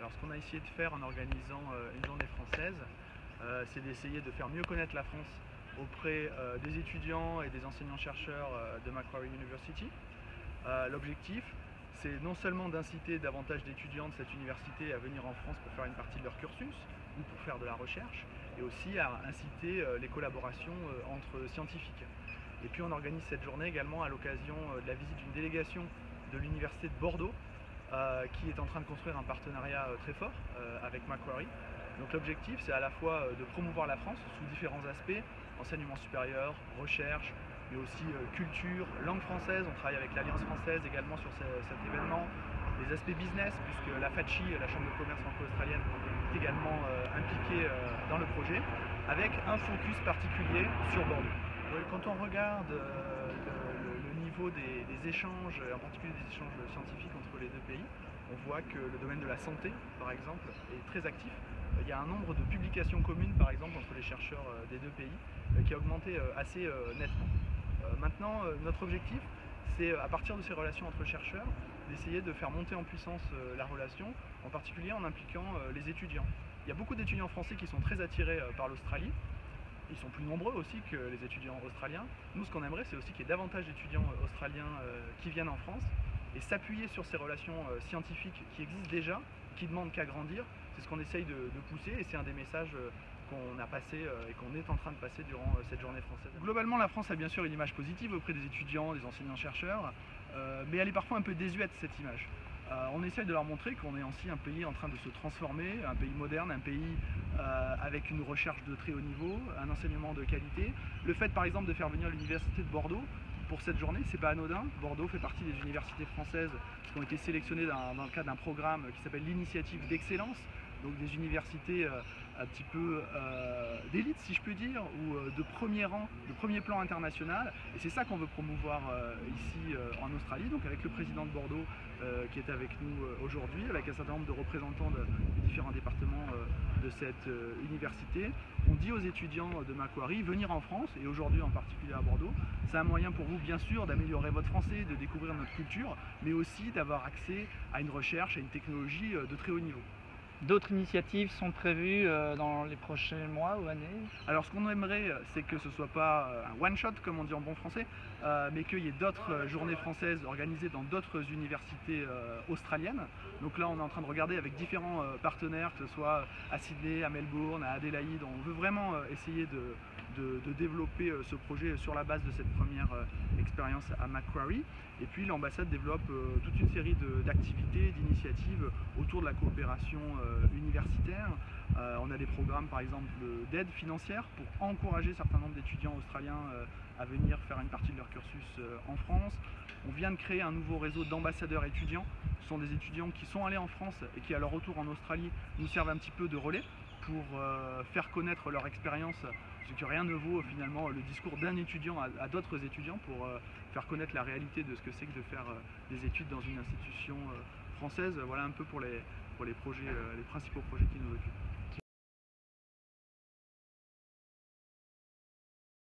Alors ce qu'on a essayé de faire en organisant une journée française, c'est d'essayer de faire mieux connaître la France auprès des étudiants et des enseignants-chercheurs de Macquarie University. L'objectif, c'est non seulement d'inciter davantage d'étudiants de cette université à venir en France pour faire une partie de leur cursus ou pour faire de la recherche, et aussi à inciter les collaborations entre scientifiques. Et puis on organise cette journée également à l'occasion de la visite d'une délégation de l'université de Bordeaux qui est en train de construire un partenariat très fort avec Macquarie. Donc l'objectif, c'est à la fois de promouvoir la France sous différents aspects, enseignement supérieur, recherche, mais aussi culture, langue française. On travaille avec l'Alliance française également sur cet événement. Les aspects business, puisque la FACHI, la Chambre de commerce franco-australienne, est également impliquée dans le projet, avec un focus particulier sur Bordeaux. Quand on regarde le niveau des échanges, en particulier des échanges scientifiques entre les deux pays, on voit que le domaine de la santé, par exemple, est très actif. Il y a un nombre de publications communes, par exemple, entre les chercheurs des deux pays, qui a augmenté assez nettement. Maintenant, notre objectif, c'est à partir de ces relations entre chercheurs, d'essayer de faire monter en puissance la relation, en particulier en impliquant les étudiants. Il y a beaucoup d'étudiants français qui sont très attirés par l'Australie. Ils sont plus nombreux aussi que les étudiants australiens. Nous, ce qu'on aimerait, c'est aussi qu'il y ait davantage d'étudiants australiens qui viennent en France et s'appuyer sur ces relations scientifiques qui existent déjà, qui ne demandent qu'à grandir. C'est ce qu'on essaye de pousser et c'est un des messages qu'on a passé et qu'on est en train de passer durant cette journée française. Globalement, la France a bien sûr une image positive auprès des étudiants, des enseignants-chercheurs, mais elle est parfois un peu désuète, cette image. On essaye de leur montrer qu'on est aussi un pays en train de se transformer, un pays moderne, un pays avec une recherche de très haut niveau, un enseignement de qualité. Le fait par exemple de faire venir l'université de Bordeaux pour cette journée, c'est pas anodin. Bordeaux fait partie des universités françaises qui ont été sélectionnées dans le cadre d'un programme qui s'appelle l'initiative d'excellence, donc des universités un petit peu d'élite si je peux dire, ou de premier rang, de premier plan international, et c'est ça qu'on veut promouvoir ici en Australie, donc avec le président de Bordeaux qui est avec nous aujourd'hui, avec un certain nombre de représentants des différents départements de cette université. On dit aux étudiants de Macquarie, venir en France, et aujourd'hui en particulier à Bordeaux, c'est un moyen pour vous bien sûr d'améliorer votre français, de découvrir notre culture, mais aussi d'avoir accès à une recherche, à une technologie de très haut niveau. D'autres initiatives sont prévues dans les prochains mois ou années? Alors ce qu'on aimerait, c'est que ce ne soit pas un one-shot comme on dit en bon français, mais qu'il y ait d'autres journées françaises organisées dans d'autres universités australiennes. Donc là on est en train de regarder avec différents partenaires, que ce soit à Sydney, à Melbourne, à Adélaïde. On veut vraiment essayer de développer ce projet sur la base de cette première expérience à Macquarie. Et puis l'ambassade développe toute une série d'activités, d'initiatives autour de la coopération universitaire. On a des programmes par exemple d'aide financière pour encourager un certain nombre d'étudiants australiens à venir faire une partie de leur cursus en France. On vient de créer un nouveau réseau d'ambassadeurs étudiants. Ce sont des étudiants qui sont allés en France et qui à leur retour en Australie nous servent un petit peu de relais pour faire connaître leur expérience, ce que rien ne vaut finalement le discours d'un étudiant à d'autres étudiants pour faire connaître la réalité de ce que c'est que de faire des études dans une institution française. Voilà un peu pour les projets, les principaux projets qui nous occupent.